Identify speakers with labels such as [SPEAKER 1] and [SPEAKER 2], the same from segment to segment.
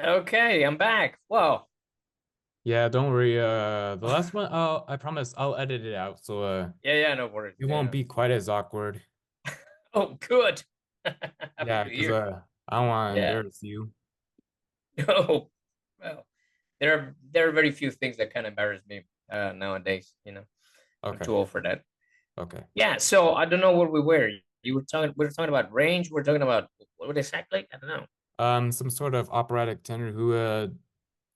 [SPEAKER 1] Okay, I'm back. Whoa.
[SPEAKER 2] Yeah, don't worry. The last one, I promise I'll edit it out so
[SPEAKER 1] Yeah, no worries.
[SPEAKER 2] it won't
[SPEAKER 1] Yeah.
[SPEAKER 2] be quite as awkward.
[SPEAKER 1] Oh, good. Happy
[SPEAKER 2] Yeah,
[SPEAKER 1] to
[SPEAKER 2] because
[SPEAKER 1] hear.
[SPEAKER 2] I don't want to
[SPEAKER 1] Yeah.
[SPEAKER 2] embarrass you.
[SPEAKER 1] No. Well, there are very few things that can embarrass me nowadays. I'm
[SPEAKER 2] Okay,
[SPEAKER 1] too old for that.
[SPEAKER 2] okay.
[SPEAKER 1] Yeah. So I don't know where we were. You were talking. We were talking about range. We're talking about what exactly? I don't know.
[SPEAKER 2] Some sort of operatic tenor who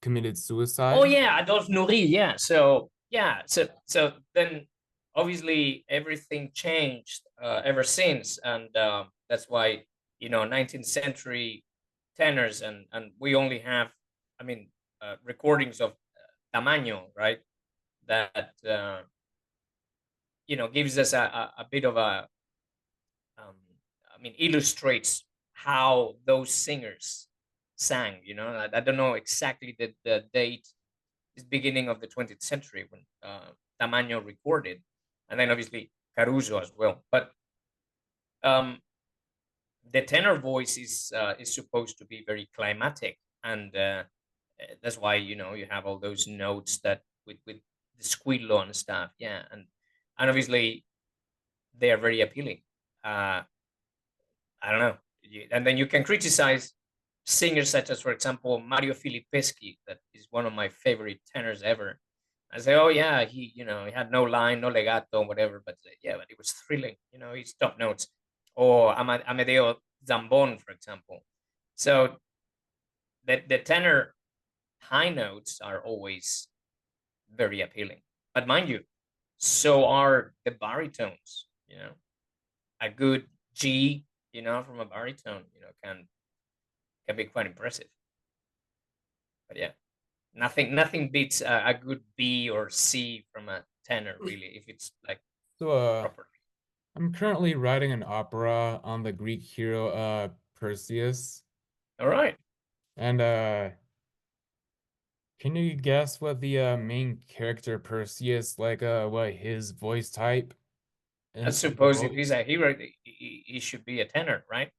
[SPEAKER 2] committed
[SPEAKER 1] Oh
[SPEAKER 2] suicide.
[SPEAKER 1] yeah, Adolphe Nourri. Yeah. So yeah. So then obviously everything changed ever since, and that's why 19th century tenors and we only have, I mean, recordings of Tamaño, right? That gives us a bit of a um, I mean, illustrates how those singers sang. I don't know exactly the date is beginning of the 20th century when Tamaño recorded, and then obviously Caruso as well. But um, the tenor voice is supposed to be very climatic, and that's why you have all those notes that with the squillo and stuff. Yeah, and obviously they are very appealing. Uh, I don't know, and then you can criticize singers such as, for example, Mario Filipeschi, that is one of my favorite tenors ever. I say, oh yeah, he had no line, no legato, whatever, but yeah, but it was thrilling. His top notes, or Amedeo Zambon, for example. So the tenor high notes are always very appealing, but mind you, so are the baritones. A good G, from a baritone, can be quite impressive. But yeah, nothing beats a good B or C from a tenor, really, if it's like
[SPEAKER 2] So
[SPEAKER 1] properly.
[SPEAKER 2] I'm currently writing an opera on the Greek hero Perseus,
[SPEAKER 1] All right.
[SPEAKER 2] and can you guess what the main character Perseus what his voice type
[SPEAKER 1] I
[SPEAKER 2] in the
[SPEAKER 1] suppose if
[SPEAKER 2] role?
[SPEAKER 1] he's a hero, he should be a tenor, right?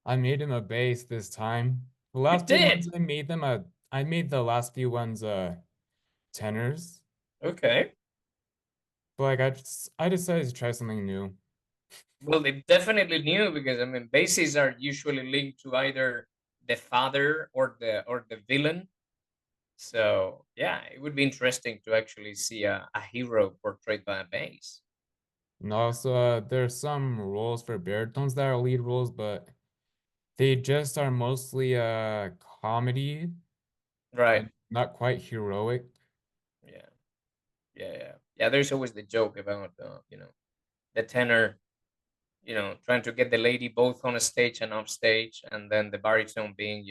[SPEAKER 2] I made him a bass this time. The
[SPEAKER 1] You
[SPEAKER 2] last few
[SPEAKER 1] did.
[SPEAKER 2] ones I made the last few ones tenors.
[SPEAKER 1] Okay.
[SPEAKER 2] But I decided to try something new.
[SPEAKER 1] Well, they definitely knew, because I mean, bases are usually linked to either the father or the villain. So yeah, it would be interesting to actually see a hero portrayed by a bass.
[SPEAKER 2] And also there's some roles for baritones that are lead roles, but they just are mostly comedy
[SPEAKER 1] Right.
[SPEAKER 2] and not quite heroic.
[SPEAKER 1] Yeah. Yeah. There's always the joke about the tenor, trying to get the lady both on a stage and off stage, and then the baritone being,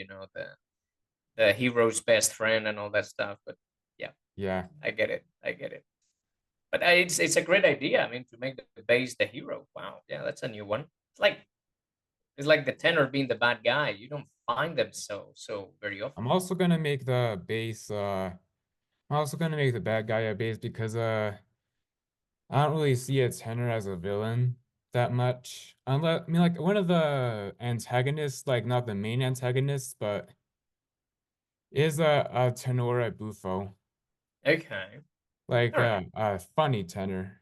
[SPEAKER 1] the hero's best friend and all that stuff. But yeah,
[SPEAKER 2] Yeah.
[SPEAKER 1] I get it. I get it. But it's a great idea. I mean, to make the bass the hero. Wow. Yeah, that's a new one. It's like the tenor being the bad guy. You don't find them so very often.
[SPEAKER 2] I'm also gonna make the bass I'm also gonna make the bad guy a bass because I don't really see a tenor as a villain that much. Unless, I mean, like one of the antagonists, like not the main antagonist, but is a tenore buffo,
[SPEAKER 1] Okay.
[SPEAKER 2] like
[SPEAKER 1] All right.
[SPEAKER 2] a funny tenor.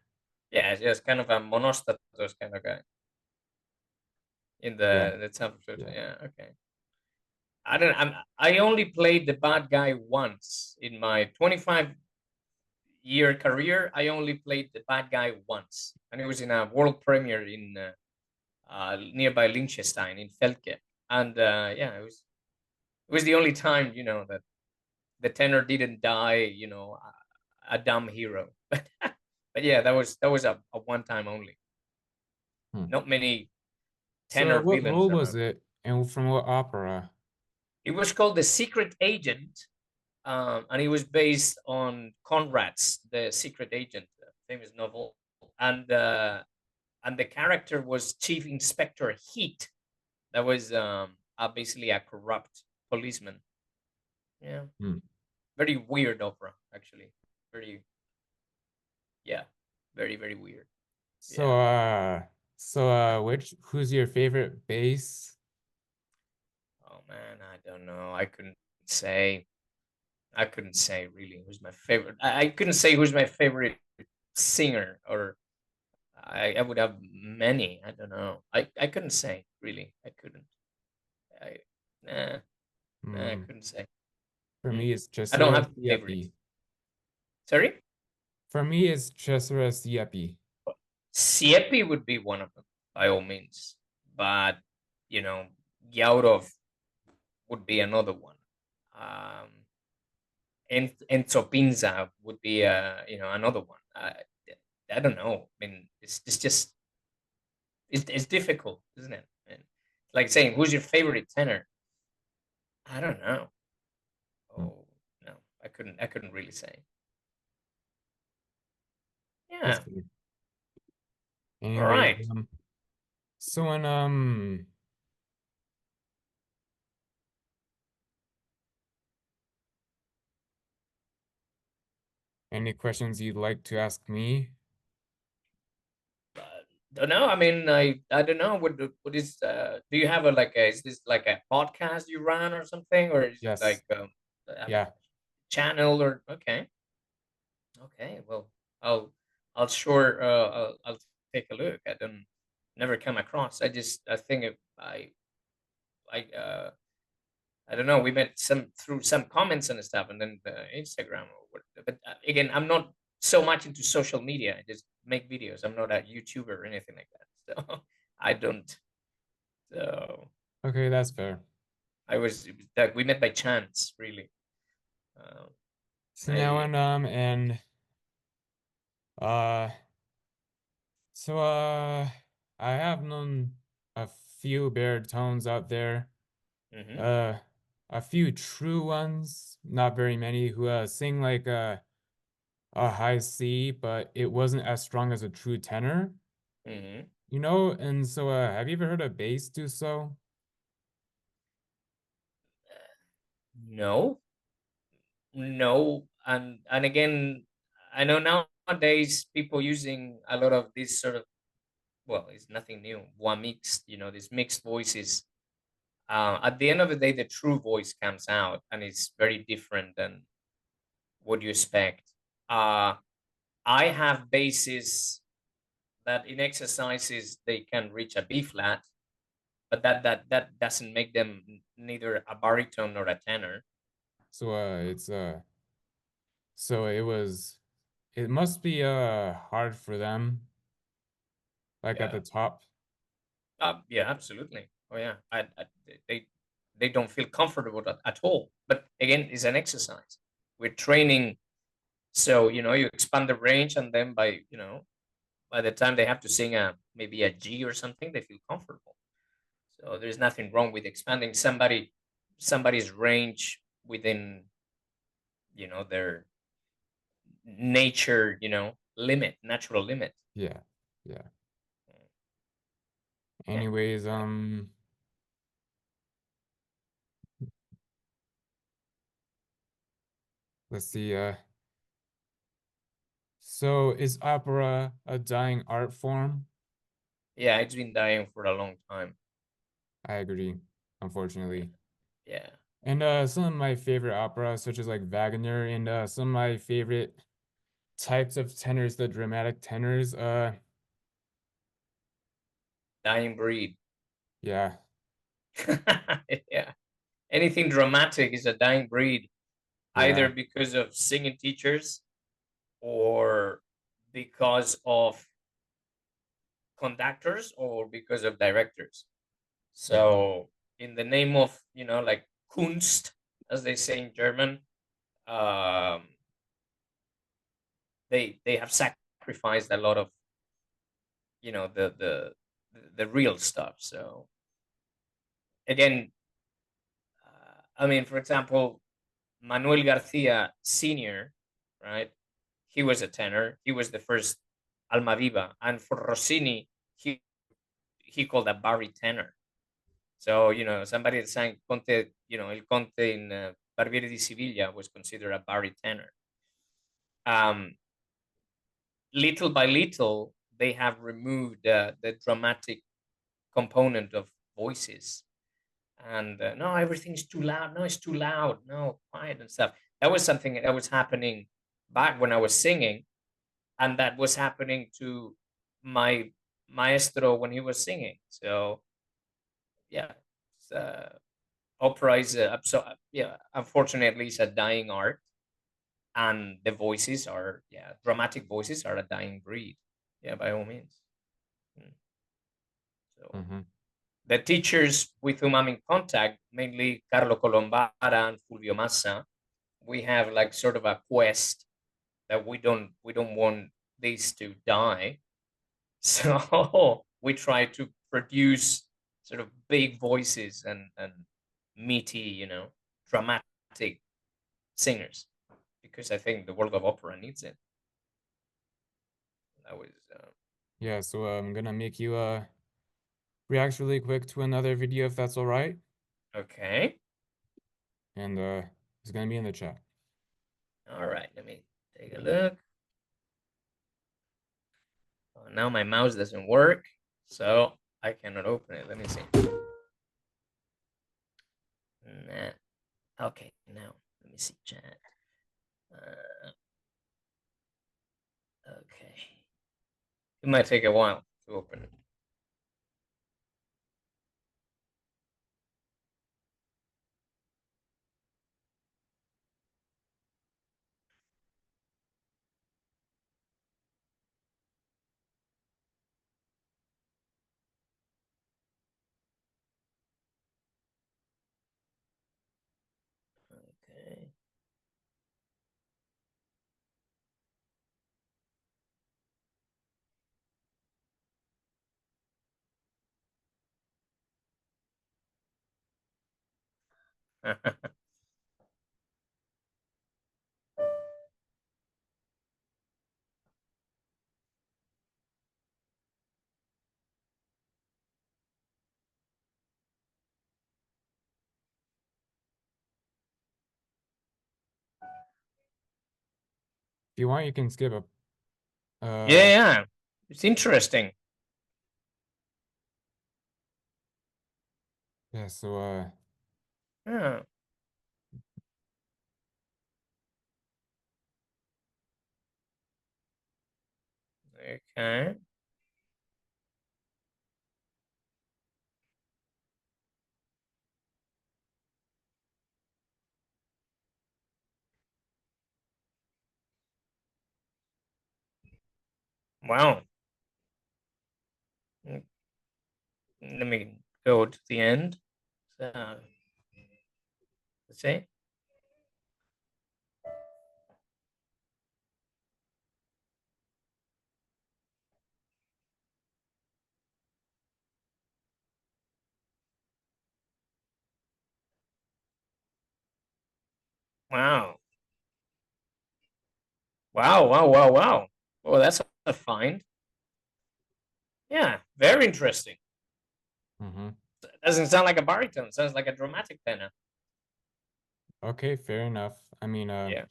[SPEAKER 1] Yeah, it's just kind of a monostatos kind of guy in
[SPEAKER 2] Yeah,
[SPEAKER 1] the San Francisco.
[SPEAKER 2] yeah.
[SPEAKER 1] Yeah. Okay. I only played the bad guy once in my 25-year career. I only played the bad guy once, and it was in a world premiere in nearby Liechtenstein in Felke. And yeah, it was the only time that the tenor didn't die. A dumb hero. But yeah, that was a one time only.
[SPEAKER 2] Hmm.
[SPEAKER 1] Not many
[SPEAKER 2] So
[SPEAKER 1] tenor
[SPEAKER 2] what
[SPEAKER 1] villains
[SPEAKER 2] role was
[SPEAKER 1] around.
[SPEAKER 2] it and from what opera?
[SPEAKER 1] It was called The Secret Agent, and it was based on Conrad's The Secret Agent, a famous novel, and the character was Chief Inspector Heat. That was basically a corrupt policeman. Yeah,
[SPEAKER 2] Hmm.
[SPEAKER 1] very weird opera, actually. Very, yeah, very very weird.
[SPEAKER 2] So
[SPEAKER 1] Yeah.
[SPEAKER 2] which who's your favorite bass?
[SPEAKER 1] man, I don't know. Say. I couldn't say really who's my favorite. I couldn't say who's my favorite singer, or I would have many. I don't know. I couldn't say really. I couldn't. I nah, nah, I
[SPEAKER 2] Hmm.
[SPEAKER 1] couldn't say.
[SPEAKER 2] For
[SPEAKER 1] Mm.
[SPEAKER 2] me, it's
[SPEAKER 1] I don't
[SPEAKER 2] Chisara
[SPEAKER 1] have favorites.
[SPEAKER 2] Siepi.
[SPEAKER 1] Sorry,
[SPEAKER 2] For me, it's Chisara Siepi.
[SPEAKER 1] Siepi would be one of them by all means, but you know, Yaurov would be another one. And Pinza would be another one. I don't know. I mean, it's just it's difficult, isn't it? And like saying who's your favorite tenor? I don't know.
[SPEAKER 2] Hmm.
[SPEAKER 1] Oh no, I couldn't really say.
[SPEAKER 2] That's
[SPEAKER 1] Yeah.
[SPEAKER 2] fair.
[SPEAKER 1] All
[SPEAKER 2] Anyways,
[SPEAKER 1] right.
[SPEAKER 2] so in any questions you'd like to ask me?
[SPEAKER 1] Uh, don't know. I mean, I don't know what is. Do you have a like a is this like a podcast you run or something, or is it
[SPEAKER 2] Yes.
[SPEAKER 1] like a
[SPEAKER 2] Yeah.
[SPEAKER 1] channel or okay? Okay, well, I'll I'll take a look. I don't never come across. I think I don't know. We met some through some comments and stuff, and then Instagram or what. But again, I'm not so much into social media. I just make videos. I'm not a YouTuber or anything like that. So I don't. So
[SPEAKER 2] Okay, that's fair.
[SPEAKER 1] I was like we met by chance, really. Uh,
[SPEAKER 2] So now
[SPEAKER 1] I
[SPEAKER 2] in and uh so I have known a few baritones out there.
[SPEAKER 1] mhm,
[SPEAKER 2] Uh a few true ones, not very many, who sing like a high C, but it wasn't as strong as a true tenor.
[SPEAKER 1] mhm.
[SPEAKER 2] You know, and so have you ever heard a bass do so?
[SPEAKER 1] No, no, and again, I know nowadays people using a lot of this sort of well, it's nothing new. One mixed, these mixed voices. At the end of the day, the true voice comes out, and it's very different than what you expect. Uh, I have basses that in exercises they can reach a B flat, but that doesn't make them neither a baritone nor a tenor.
[SPEAKER 2] So it's so it must be hard for them, like at
[SPEAKER 1] Yeah,
[SPEAKER 2] the top.
[SPEAKER 1] yeah, absolutely. Oh yeah, they they don't feel comfortable at all. But again, it's an exercise. We're training, so you expand the range, and then by the time they have to sing a maybe a G or something, they feel comfortable. So there's nothing wrong with expanding somebody's range within their nature limit, natural limit.
[SPEAKER 2] Yeah. Yeah.
[SPEAKER 1] Yeah.
[SPEAKER 2] Anyways, let's see. So is opera a dying art form?
[SPEAKER 1] Yeah, it's been dying for a long time.
[SPEAKER 2] I agree,
[SPEAKER 1] Yeah.
[SPEAKER 2] unfortunately.
[SPEAKER 1] Yeah.
[SPEAKER 2] And some of my favorite operas, such as like Wagner, and some of my favorite types of tenors, the dramatic tenors.
[SPEAKER 1] Dying breed.
[SPEAKER 2] Yeah,
[SPEAKER 1] Yeah. Anything dramatic is a dying breed, either
[SPEAKER 2] yeah,
[SPEAKER 1] because of singing teachers or because of conductors or because of directors.
[SPEAKER 2] yeah.
[SPEAKER 1] So, in the name of, like Kunst, as they say in German, um, they have sacrificed a lot of, the real stuff. So, again, I mean, for example, Manuel Garcia Sr., right? He was a tenor. He was the first Almaviva. And for Rossini, he called a bari tenor. So, somebody that sang Conte, El Conte in Barbieri di Siviglia was considered a bari tenor. Um, Little by little, they have removed the dramatic component of voices. and no, everything's too loud. No, it's too loud. No, quiet and stuff. That was something that was happening back when I was singing, and that was happening to my maestro when he was singing. So yeah, opera is so yeah. Unfortunately, it's a dying art, and the voices are, yeah, dramatic voices are a dying breed. Yeah, by all means. Mm. So
[SPEAKER 2] Mm-hmm.
[SPEAKER 1] the teachers with whom I'm in contact, mainly Carlo Colombara and Fulvio Massa, we have like sort of a quest that we don't want this to die. So we try to produce sort of big voices and meaty, dramatic singers, because I think the world of opera needs it. That was
[SPEAKER 2] Yeah, so I'm gonna make you react really quick to another video if that's all right,
[SPEAKER 1] okay.
[SPEAKER 2] and it's gonna be in the chat.
[SPEAKER 1] All right, let me take a look. Oh, now my mouse doesn't work, so I cannot open it. Let me see. Nah. Okay, now let me see chat. Okay, it might take a while to open it. Okay.
[SPEAKER 2] If you want, you can skip a
[SPEAKER 1] Yeah, yeah, it's interesting.
[SPEAKER 2] yeah, so
[SPEAKER 1] Yeah. Okay. Wow. Mm, let me go to the end. So, let's see. Wow. Wow, wow, wow, wow. Well, that's a find. Yeah, very interesting.
[SPEAKER 2] mm-hmm.
[SPEAKER 1] It doesn't sound like a baritone. It sounds like a dramatic tenor.
[SPEAKER 2] Okay, fair enough. I mean,
[SPEAKER 1] Yeah.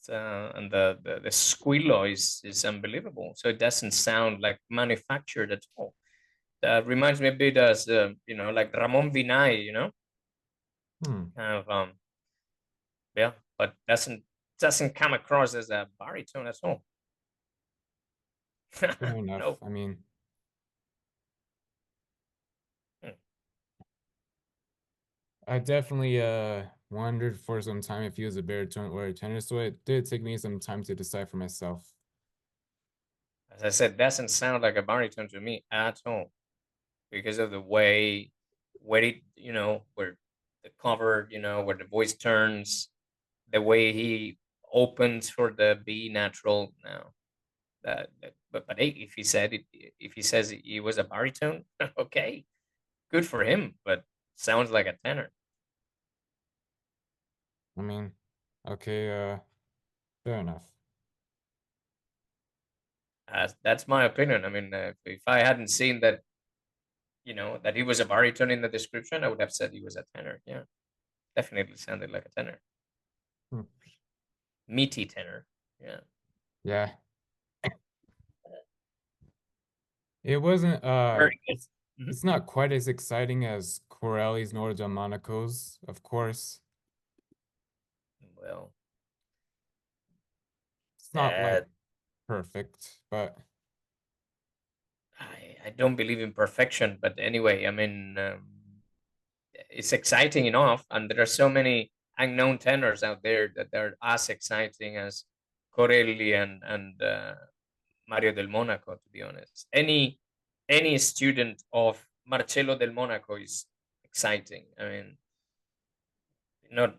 [SPEAKER 1] So, and the squillo is unbelievable. So it doesn't sound like manufactured at all. That reminds me a bit as like Ramon Vinay,
[SPEAKER 2] hmm,
[SPEAKER 1] kind of yeah, but doesn't come across as a baritone at all.
[SPEAKER 2] fair enough.
[SPEAKER 1] No.
[SPEAKER 2] I mean,
[SPEAKER 1] Hmm.
[SPEAKER 2] I definitely wondered for some time if he was a baritone or a tenor, so it did take me some time to decide for myself.
[SPEAKER 1] As I said, doesn't sound like a baritone to me at all, because of the way where it, where the cover, where the voice turns, the way he opens for the B natural. No, but hey, if he says he was a baritone, okay, good for him. But sounds like a tenor.
[SPEAKER 2] I mean, okay, fair enough.
[SPEAKER 1] That's my opinion. I mean, if I hadn't seen that, that he was a baritone in the description, I would have said he was a tenor. Yeah, definitely sounded like a tenor,
[SPEAKER 2] Hmm.
[SPEAKER 1] meaty tenor. Yeah.
[SPEAKER 2] Yeah, it wasn't
[SPEAKER 1] Very good. Mhm.
[SPEAKER 2] It's not quite as exciting as Corelli's nor Delmonico's, of course.
[SPEAKER 1] Well,
[SPEAKER 2] It's not like
[SPEAKER 1] that
[SPEAKER 2] perfect, but
[SPEAKER 1] I don't believe in perfection, but anyway, I mean, it's exciting enough, and there are so many unknown tenors out there that are as exciting as Corelli and Mario del Monaco. To be honest, any student of Marcello del Monaco is exciting. I mean, not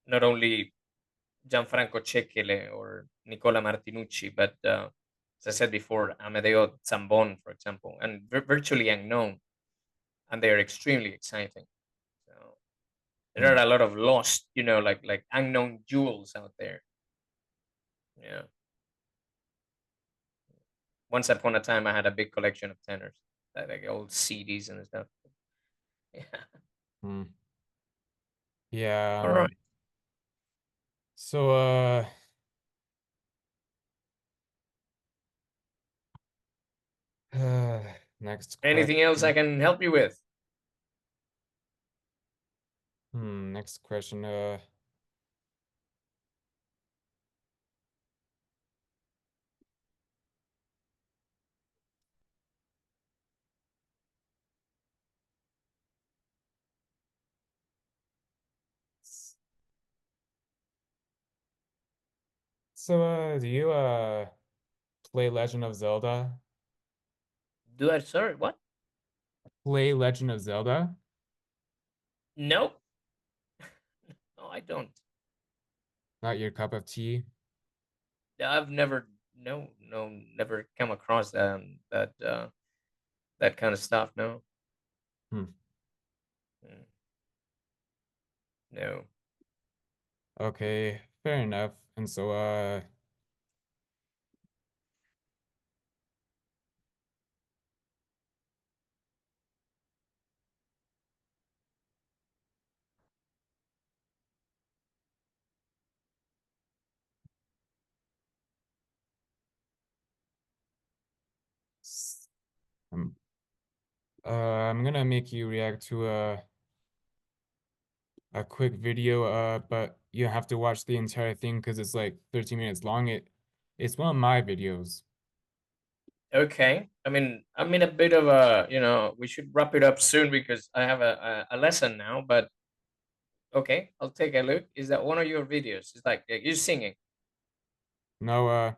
[SPEAKER 1] not only Gianfranco Cecchele or Nicola Martinucci, but as I said before, Amedeo Zambon, for example, and virtually unknown, and they are extremely exciting. So there
[SPEAKER 2] hmm,
[SPEAKER 1] are a lot of lost, like unknown jewels out there. Yeah. Once upon a time, I had a big collection of tenors, like old CDs and stuff. Yeah.
[SPEAKER 2] hmm. Yeah.
[SPEAKER 1] All right.
[SPEAKER 2] So next
[SPEAKER 1] Anything else I
[SPEAKER 2] question.
[SPEAKER 1] can help you with?
[SPEAKER 2] Next question. So do you play Legend of Zelda?
[SPEAKER 1] Do I, sorry, what?
[SPEAKER 2] Play Legend of Zelda?
[SPEAKER 1] No, no, I don't.
[SPEAKER 2] Not your cup of tea?
[SPEAKER 1] I've never, no, no, never come across that kind of stuff. No.
[SPEAKER 2] Hmm.
[SPEAKER 1] Mm, no.
[SPEAKER 2] Okay, fair enough. And so s- um, I'm gonna make you react to a quick video, but you have to watch the entire thing because it's like 13 minutes long. It's one of my videos.
[SPEAKER 1] Okay. I'm in a bit of a, we should wrap it up soon because I have a lesson now. But okay, I'll take a look. Is that one of your videos? It's like you're singing.
[SPEAKER 2] No,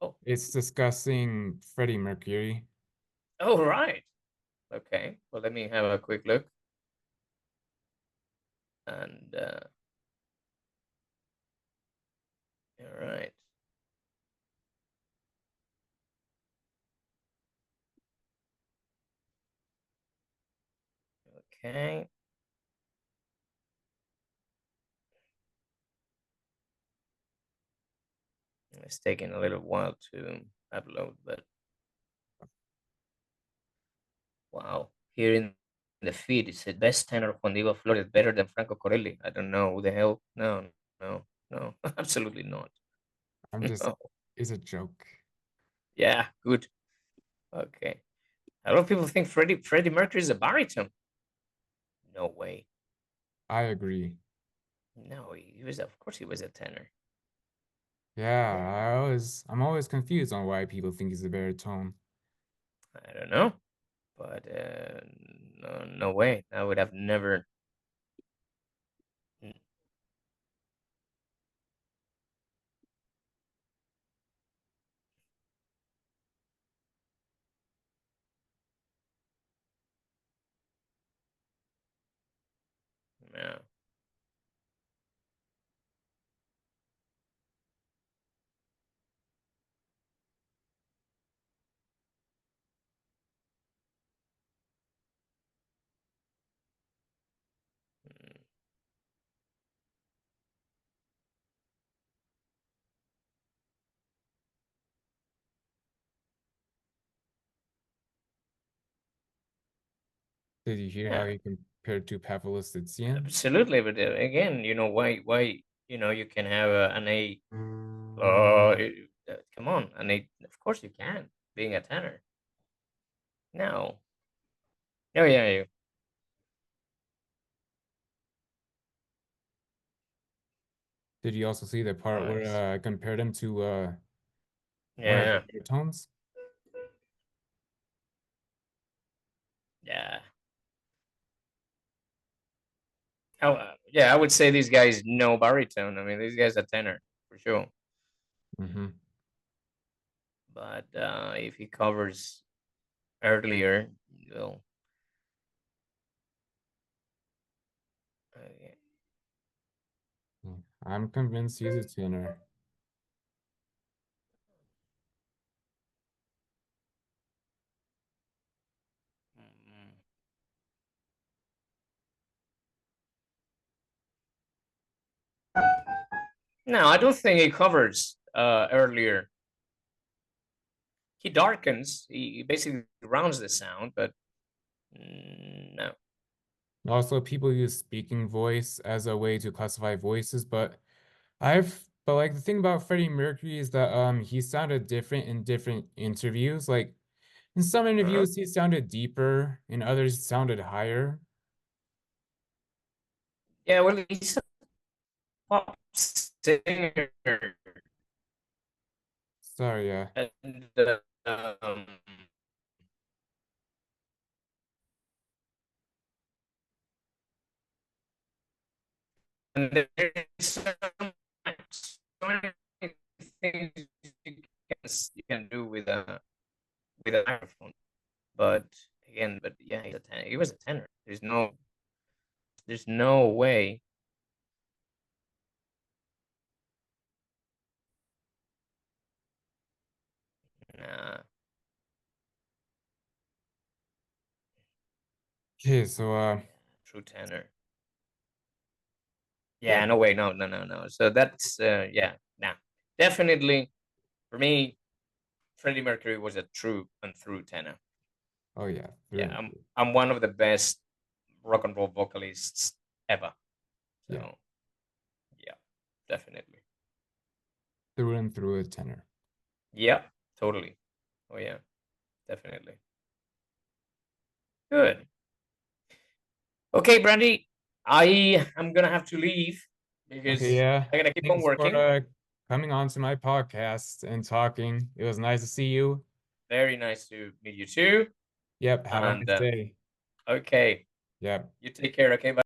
[SPEAKER 1] Oh,
[SPEAKER 2] it's discussing Freddie Mercury.
[SPEAKER 1] oh, right. Okay. Well, let me have a quick look. And all right. Okay. It's taking a little while to upload, but wow. Here in the feed, it said best tenor Juan Diego Flores better than Franco Corelli. I don't know who the hell. No, no, no, absolutely not.
[SPEAKER 2] I'm just,
[SPEAKER 1] No.
[SPEAKER 2] it's a joke.
[SPEAKER 1] Yeah, good. Okay. A lot of people think Freddie Mercury is a baritone. No way.
[SPEAKER 2] I agree.
[SPEAKER 1] No, he was. Of course, he was a tenor.
[SPEAKER 2] Yeah,
[SPEAKER 1] Yeah.
[SPEAKER 2] I'm always confused on why people think he's a baritone.
[SPEAKER 1] I don't know, but no, no way. I would have never. No. Mm,
[SPEAKER 2] Did you hear how
[SPEAKER 1] yeah,
[SPEAKER 2] he compared to Pavlovitzian?
[SPEAKER 1] absolutely. But again, why you can have an A. Come on, an A. Of course you can. Being a tenor. No. Oh yeah, yeah,
[SPEAKER 2] Did you also see the part where
[SPEAKER 1] nice.
[SPEAKER 2] I compared him to one of the
[SPEAKER 1] Yeah,
[SPEAKER 2] baritones?
[SPEAKER 1] yeah. Yeah, I would say these guys know baritone. I mean, these guys are tenor for sure.
[SPEAKER 2] Mm-hmm.
[SPEAKER 1] But if he covers earlier, well, yeah.
[SPEAKER 2] I'm convinced he's a tenor.
[SPEAKER 1] Mm. No, I don't think he covers earlier. He darkens. He basically rounds the sound, but no.
[SPEAKER 2] Also, people use speaking voice as a way to classify voices, but like the thing about Freddie Mercury is that he sounded different in different interviews. Like in some
[SPEAKER 1] Uh-huh.
[SPEAKER 2] interviews he sounded deeper, in others he sounded higher.
[SPEAKER 1] Yeah, well, he's a pop singer,
[SPEAKER 2] Sorry, yeah.
[SPEAKER 1] and um, and there's so many things you can do with a microphone. But again, but yeah, he's a tenor. He was a tenor. There's no way. Nah,
[SPEAKER 2] Okay, so
[SPEAKER 1] yeah, true tenor.
[SPEAKER 2] yeah.
[SPEAKER 1] Yeah, no way, no, no, no, no. So that's yeah, nah, definitely for me, Freddie Mercury was a true and true tenor.
[SPEAKER 2] Oh yeah, through
[SPEAKER 1] Yeah,
[SPEAKER 2] and
[SPEAKER 1] I'm one of the best rock and roll vocalists ever.
[SPEAKER 2] yeah,
[SPEAKER 1] So yeah, definitely.
[SPEAKER 2] through and through a tenor.
[SPEAKER 1] Yeah, totally. Oh yeah, definitely. Good. Okay, Brandy, I am gonna have to leave
[SPEAKER 2] Okay,
[SPEAKER 1] because
[SPEAKER 2] yeah.
[SPEAKER 1] I gotta keep on
[SPEAKER 2] Thanks for
[SPEAKER 1] working.
[SPEAKER 2] coming on to my podcast and talking. It was nice to see you.
[SPEAKER 1] Very nice to meet you too.
[SPEAKER 2] Yep, have a
[SPEAKER 1] And
[SPEAKER 2] nice day.
[SPEAKER 1] okay,
[SPEAKER 2] Yep.
[SPEAKER 1] you take care. Okay, bye.